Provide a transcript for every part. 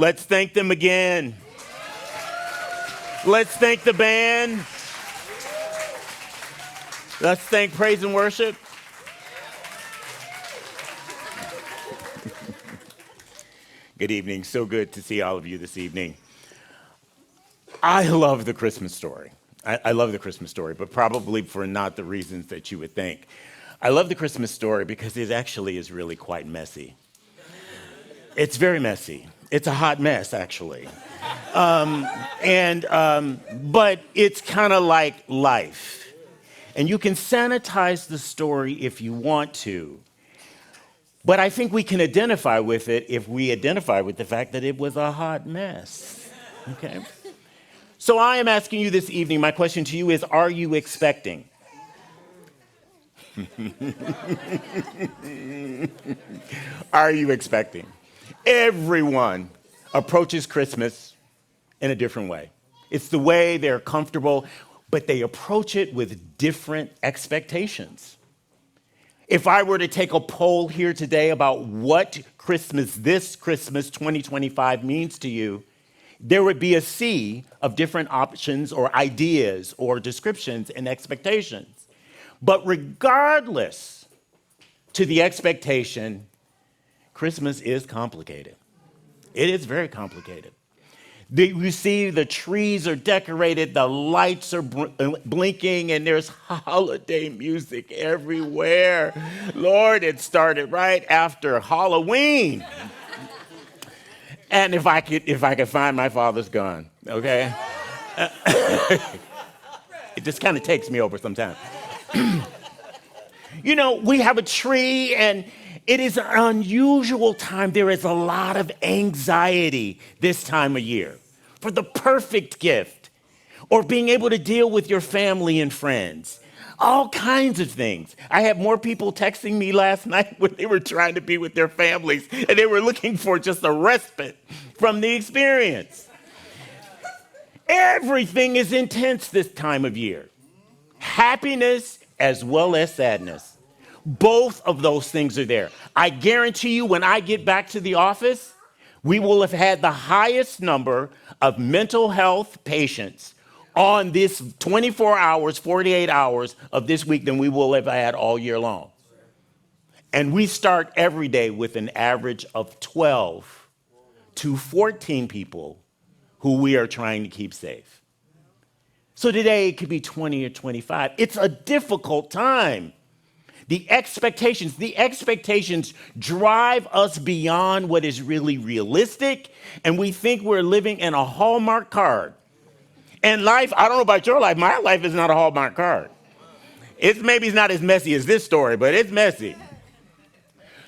Let's thank them again. Let's thank the band. Let's thank praise and worship. Good evening. So good to see all of you this evening. I love the Christmas story. I love the Christmas story, but probably for not the reasons that you would think. I love the Christmas story because it actually is really quite messy. It's very messy. It's a hot mess, actually. But it's kind of like life. And you can sanitize the story if you want to. But I think we can identify with it if we identify with the fact that it was a hot mess. Okay? So I am asking you this evening, my question to you is, are you expecting? Are you expecting? Everyone approaches Christmas in a different way. It's the way they're comfortable, but they approach it with different expectations. If I were to take a poll here today about what this Christmas 2025 means to you, there would be a sea of different options or ideas or descriptions and expectations. But regardless to the expectation, Christmas is complicated. It is very complicated. You see the trees are decorated, the lights are blinking, and there's holiday music everywhere. Lord, it started right after Halloween. And if I could find my father's gun, okay? It just kind of takes me over sometimes. You know, we have a tree, and it is an unusual time. There is a lot of anxiety this time of year for the perfect gift or being able to deal with your family and friends. All kinds of things. I had more people texting me last night when they were trying to be with their families and they were looking for just a respite from the experience. Everything is intense this time of year. Happiness as well as sadness. Both of those things are there. I guarantee you when I get back to the office, we will have had the highest number of mental health patients on this 24 hours, 48 hours of this week than we will have had all year long. And we start every day with an average of 12 to 14 people who we are trying to keep safe. So today it could be 20 or 25. It's a difficult time. The expectations drive us beyond what is really realistic, and we think we're living in a Hallmark card. And life, I don't know about your life, my life is not a Hallmark card. Maybe it's not as messy as this story, but it's messy.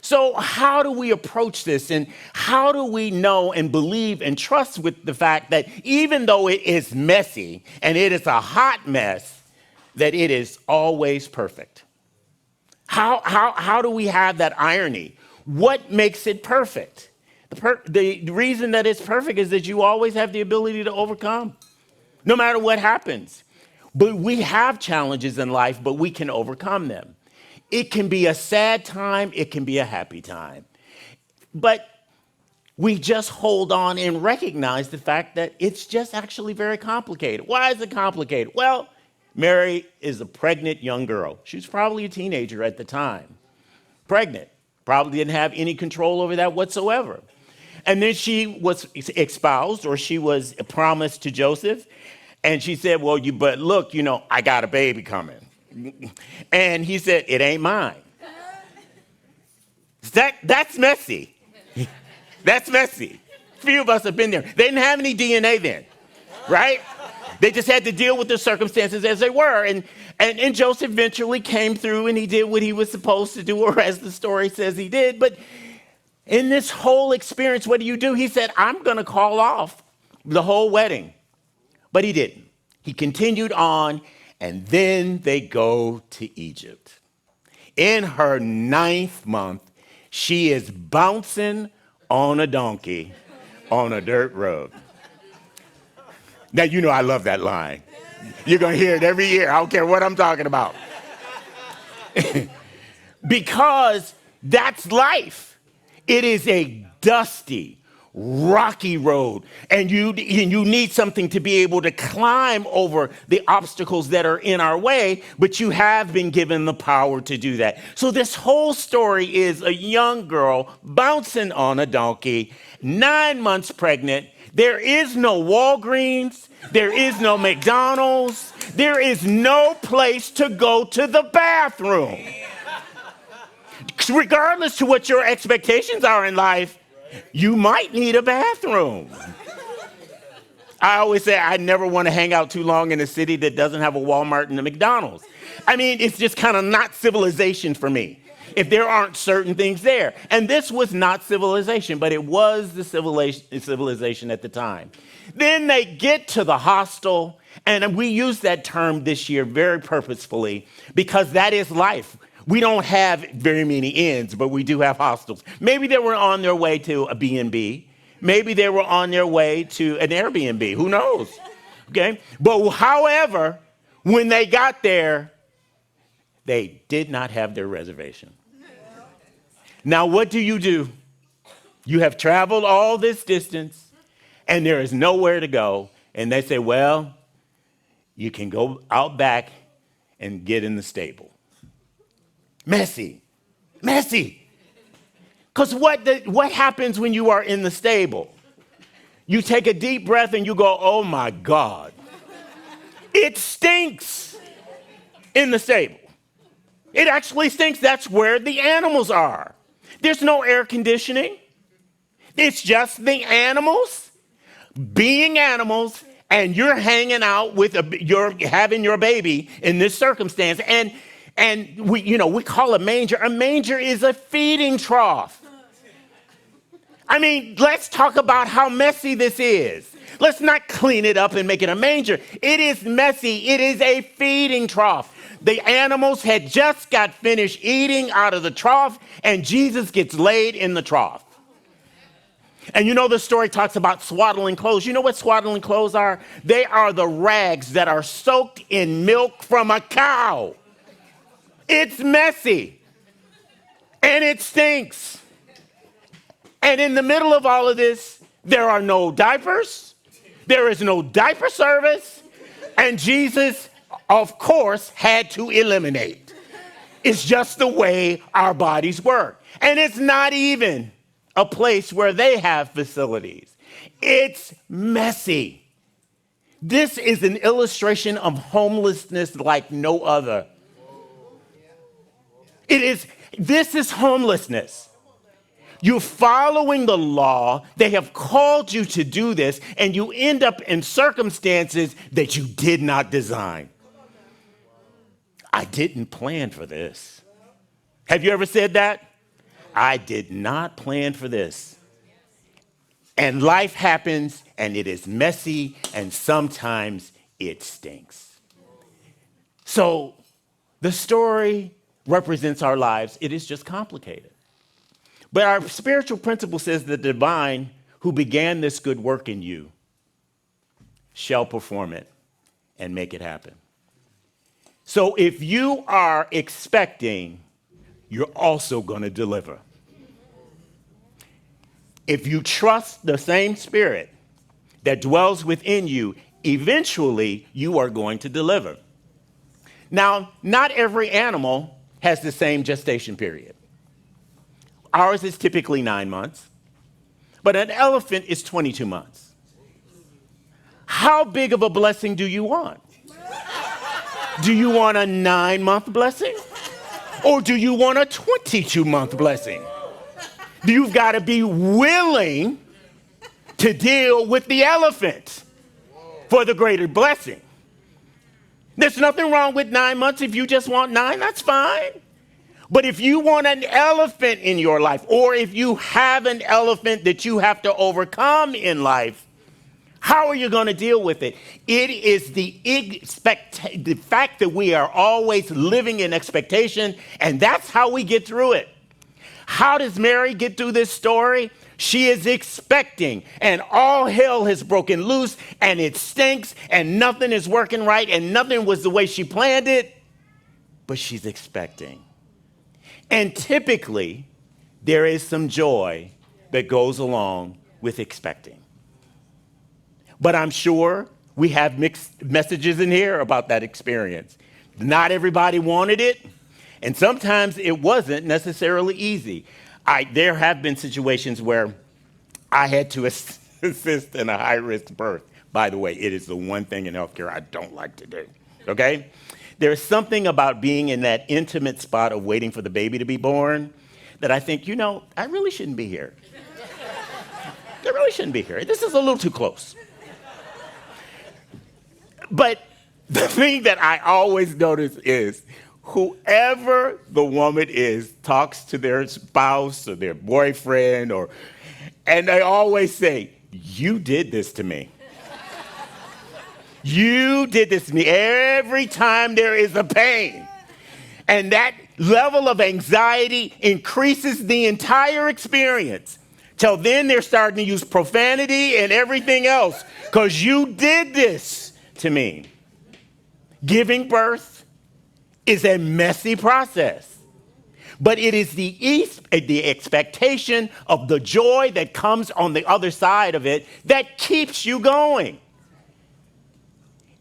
So how do we approach this, and how do we know and believe and trust with the fact that even though it is messy and it is a hot mess, that it is always perfect? How do we have that irony? What makes it perfect? The reason that it's perfect is that you always have the ability to overcome, no matter what happens. But we have challenges in life, but we can overcome them. It can be a sad time, it can be a happy time. But we just hold on and recognize the fact that it's just actually very complicated. Why is it complicated? Well, Mary is a pregnant young girl. She was probably a teenager at the time. Pregnant. Probably didn't have any control over that whatsoever. And then she was espoused, or she was promised to Joseph. And she said, well, but look, I got a baby coming. And he said, it ain't mine. That's messy. That's messy. Few of us have been there. They didn't have any DNA then, right? They just had to deal with the circumstances as they were. And Joseph eventually came through and he did what he was supposed to do, or as the story says he did. But in this whole experience, what do? He said, I'm going to call off the whole wedding. But he didn't. He continued on, and then they go to Egypt. In her 9th month, she is bouncing on a donkey on a dirt road. Now, I love that line. You're going to hear it every year. I don't care what I'm talking about. Because that's life. It is a dusty, rocky road, and you need something to be able to climb over the obstacles that are in our way, but you have been given the power to do that. So this whole story is a young girl bouncing on a donkey, 9 months pregnant. There is no Walgreens, there is no McDonald's, there is no place to go to the bathroom. Regardless to what your expectations are in life, you might need a bathroom. I always say I never want to hang out too long in a city that doesn't have a Walmart and a McDonald's. I mean, it's just kind of not civilization for me if there aren't certain things there. And this was not civilization, but it was the civilization at the time. Then they get to the hostel, and we use that term this year very purposefully because that is life. We don't have very many inns, but we do have hostels. Maybe they were on their way to a B&B. Maybe they were on their way to an Airbnb. Who knows? Okay? But however, when they got there, they did not have their reservation. Now, what do? You have traveled all this distance, and there is nowhere to go. And they say, well, you can go out back and get in the stable. Messy. Because what happens when you are in the stable? You take a deep breath and you go, oh my God. It stinks in the stable. It actually stinks. That's where the animals are. There's no air conditioning. It's just the animals being animals, and you're hanging out with you're having your baby in this circumstance. And we call a manger. A manger is a feeding trough. I mean, let's talk about how messy this is. Let's not clean it up and make it a manger. It is messy. It is a feeding trough. The animals had just got finished eating out of the trough, and Jesus gets laid in the trough. And the story talks about swaddling clothes. You know what swaddling clothes are? They are the rags that are soaked in milk from a cow. It's messy, and it stinks. And in the middle of all of this, there are no diapers. There is no diaper service. And Jesus, of course, had to eliminate. It's just the way our bodies work. And it's not even a place where they have facilities. It's messy. This is an illustration of homelessness like no other. This is homelessness. You're following the law. They have called you to do this, and you end up in circumstances that you did not design. I didn't plan for this. Have you ever said that? I did not plan for this. And life happens, and it is messy, and sometimes it stinks. So the story represents our lives. It is just complicated. But our spiritual principle says the divine who began this good work in you shall perform it and make it happen. So if you are expecting, you're also going to deliver. If you trust the same spirit that dwells within you, eventually you are going to deliver. Now, not every animal has the same gestation period. Ours is typically 9 months, but an elephant is 22 months. How big of a blessing do you want? Do you want a 9-month blessing? Or do you want a 22-month blessing? You've got to be willing to deal with the elephant for the greater blessing. There's nothing wrong with 9 months. If you just want 9, that's fine. But if you want an elephant in your life, or if you have an elephant that you have to overcome in life, how are you going to deal with it? It is the fact that we are always living in expectation, and that's how we get through it. How does Mary get through this story? She is expecting, and all hell has broken loose, and it stinks, and nothing is working right, and nothing was the way she planned it, but she's expecting. And typically, there is some joy that goes along with expecting. But I'm sure we have mixed messages in here about that experience. Not everybody wanted it, and sometimes it wasn't necessarily easy. There have been situations where I had to assist in a high-risk birth. By the way, it is the one thing in healthcare I don't like to do, okay? There's something about being in that intimate spot of waiting for the baby to be born that I think, I really shouldn't be here. I really shouldn't be here. This is a little too close. But the thing that I always notice is whoever the woman is talks to their spouse or their boyfriend, and they always say, "You did this to me. You did this to me." Every time there is a pain. And that level of anxiety increases the entire experience. Till then they're starting to use profanity and everything else because you did this to me. Giving birth is a messy process, but it is the expectation of the joy that comes on the other side of it that keeps you going.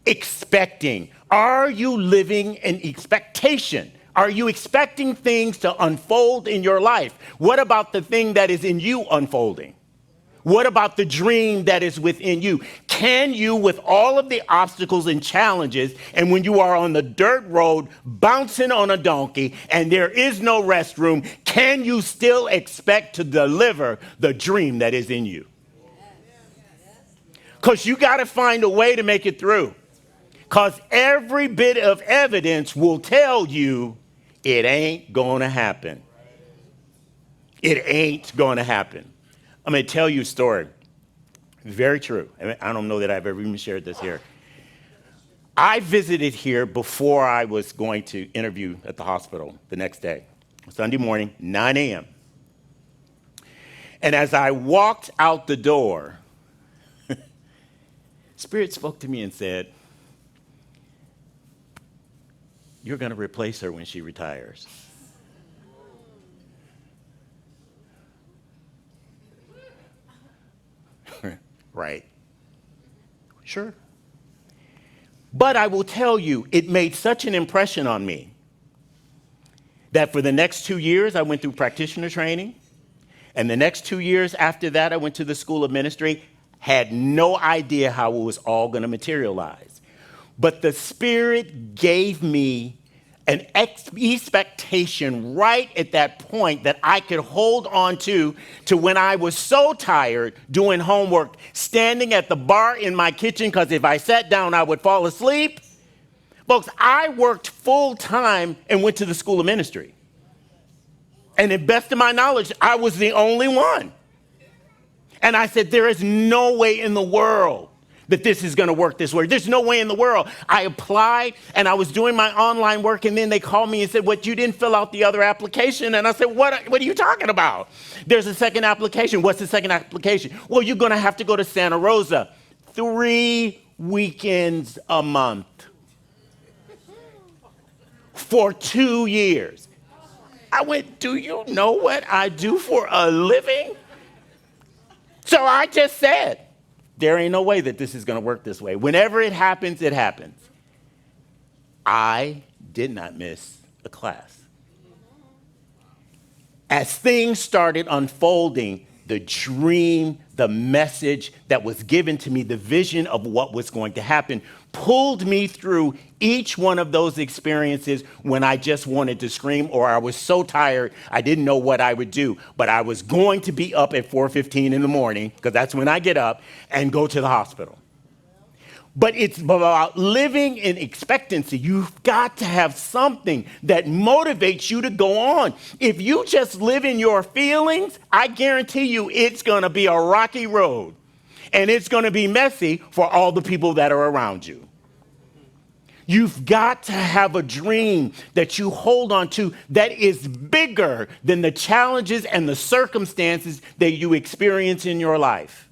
Expecting. Are you living in expectation? Are you expecting things to unfold in your life? What about the thing that is in you unfolding? What about the dream that is within you? Can you, with all of the obstacles and challenges, and when you are on the dirt road bouncing on a donkey and there is no restroom, can you still expect to deliver the dream that is in you? Because you got to find a way to make it through. Because every bit of evidence will tell you it ain't going to happen. It ain't going to happen. I'm going to tell you a story. Very true. I don't know that I've ever even shared this here. I visited here before I was going to interview at the hospital the next day. Sunday morning, 9 a.m. And as I walked out the door, Spirit spoke to me and said, "You're going to replace her when she retires." Right. Sure. But I will tell you, it made such an impression on me that for the next 2 years, I went through practitioner training. And the next 2 years after that, I went to the School of Ministry, had no idea how it was all going to materialize. But the Spirit gave me an expectation right at that point that I could hold on to when I was so tired doing homework, standing at the bar in my kitchen, because if I sat down, I would fall asleep. Folks, I worked full time and went to the School of Ministry. And to the best of my knowledge, I was the only one. And I said, there is no way in the world that this is going to work this way. There's no way in the world. I applied, and I was doing my online work, and then they called me and said, "What, you didn't fill out the other application?" And I said, what are you talking about? There's a second application. What's the second application? Well, you're going to have to go to Santa Rosa 3 weekends a month for 2 years. I went, "Do you know what I do for a living?" So I just said, there ain't no way that this is going to work this way. Whenever it happens, it happens. I did not miss a class. As things started unfolding, the dream, the message that was given to me, the vision of what was going to happen, pulled me through each one of those experiences when I just wanted to scream or I was so tired I didn't know what I would do. But I was going to be up at 4:15 in the morning, because that's when I get up, and go to the hospital. But it's about living in expectancy. You've got to have something that motivates you to go on. If you just live in your feelings, I guarantee you it's going to be a rocky road. And it's going to be messy for all the people that are around you. You've got to have a dream that you hold on to that is bigger than the challenges and the circumstances that you experience in your life.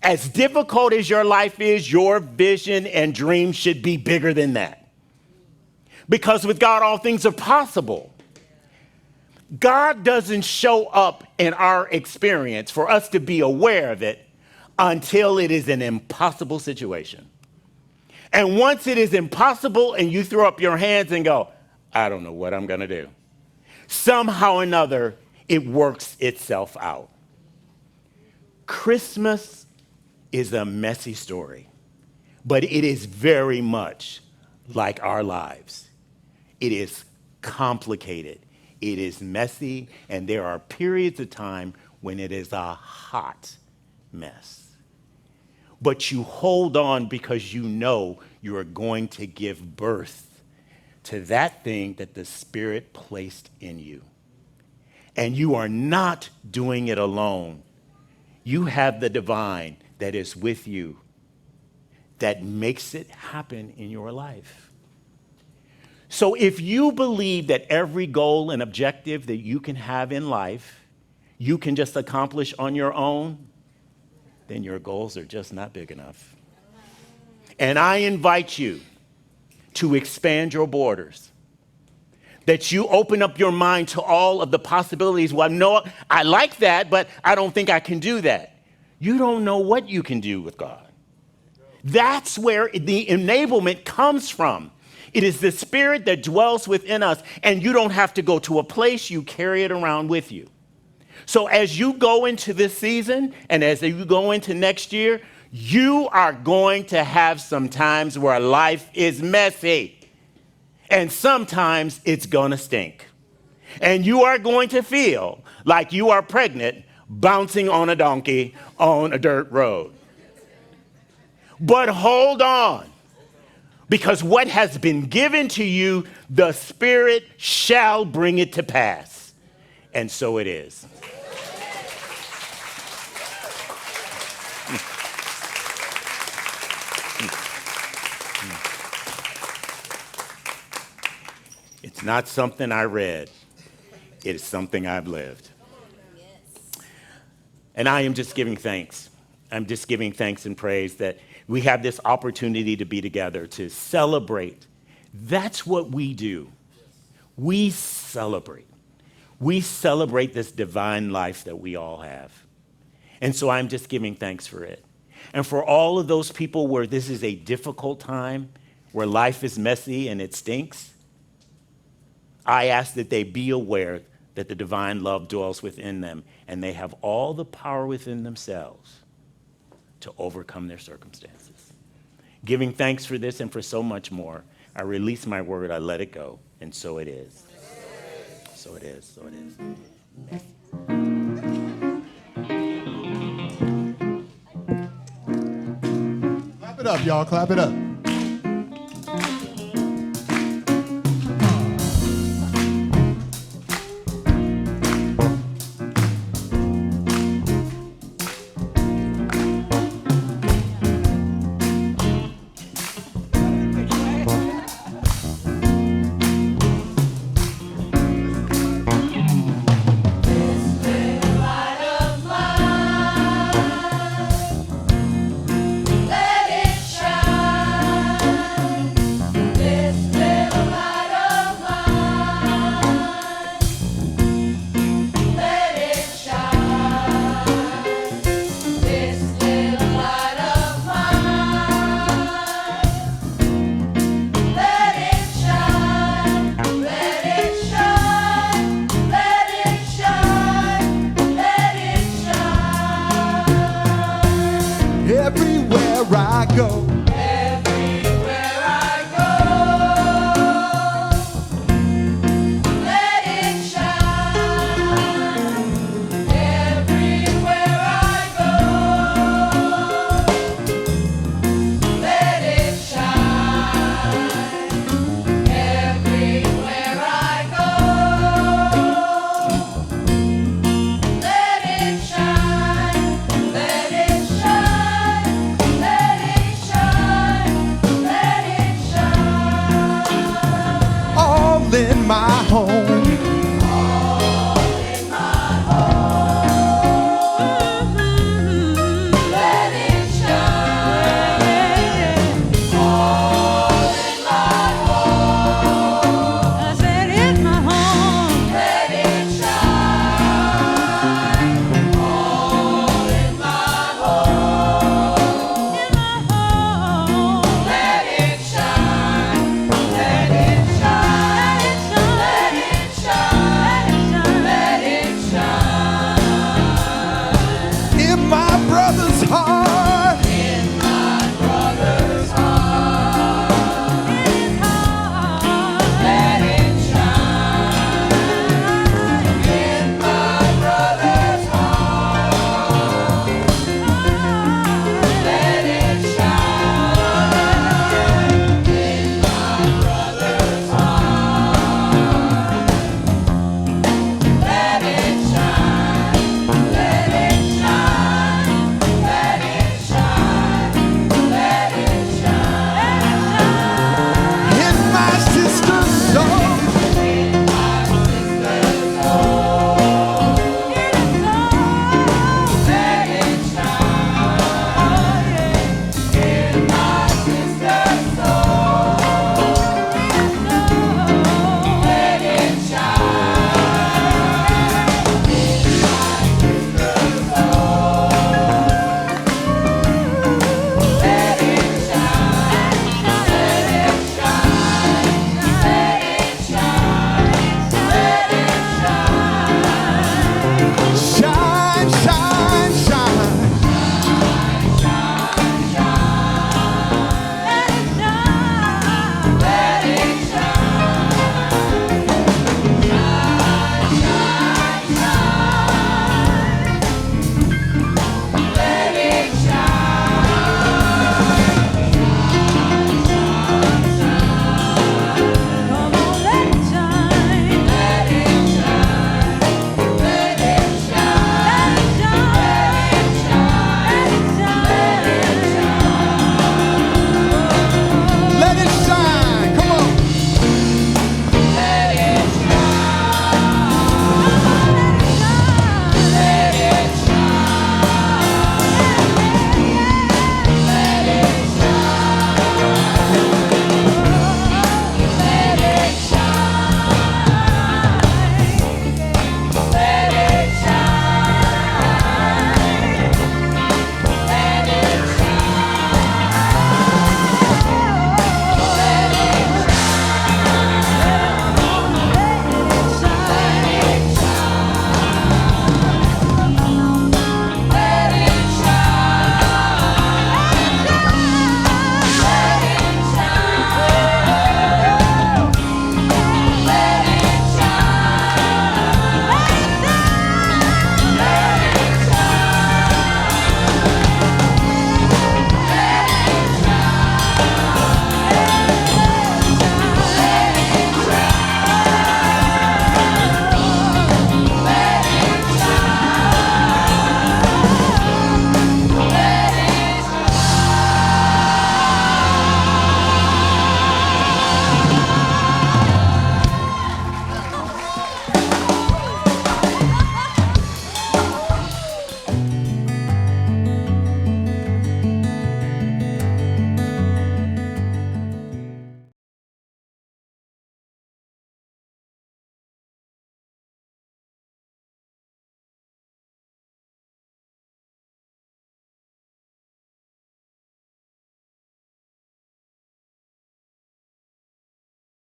As difficult as your life is, your vision and dream should be bigger than that. Because with God, all things are possible. God doesn't show up in our experience for us to be aware of it until it is an impossible situation. And once it is impossible and you throw up your hands and go, I don't know what I'm going to do, somehow or another, it works itself out. Christmas is a messy story, but it is very much like our lives. It is complicated. It is messy, and there are periods of time when it is a hot mess. But you hold on because you know you are going to give birth to that thing that the Spirit placed in you. And you are not doing it alone. You have the divine that is with you that makes it happen in your life. So if you believe that every goal and objective that you can have in life, you can just accomplish on your own, then your goals are just not big enough. And I invite you to expand your borders, that you open up your mind to all of the possibilities. Well, no, I like that, but I don't think I can do that. You don't know what you can do with God. That's where the enablement comes from. It is the Spirit that dwells within us, and you don't have to go to a place, you carry it around with you. So as you go into this season, and as you go into next year, you are going to have some times where life is messy, and sometimes it's gonna stink. And you are going to feel like you are pregnant bouncing on a donkey on a dirt road. But hold on. Because what has been given to you, the Spirit shall bring it to pass. And so it is. It's not something I read. It is something I've lived. And I am just giving thanks. I'm just giving thanks and praise that we have this opportunity to be together, to celebrate. That's what we do. We celebrate. We celebrate this divine life that we all have. And so I'm just giving thanks for it. And for all of those people where this is a difficult time, where life is messy and it stinks, I ask that they be aware that the divine love dwells within them and they have all the power within themselves to overcome their circumstances. Giving thanks for this and for so much more, I release my word, I let it go, and so it is. So it is, so it is. Clap it up, y'all, clap it up. Everywhere I go,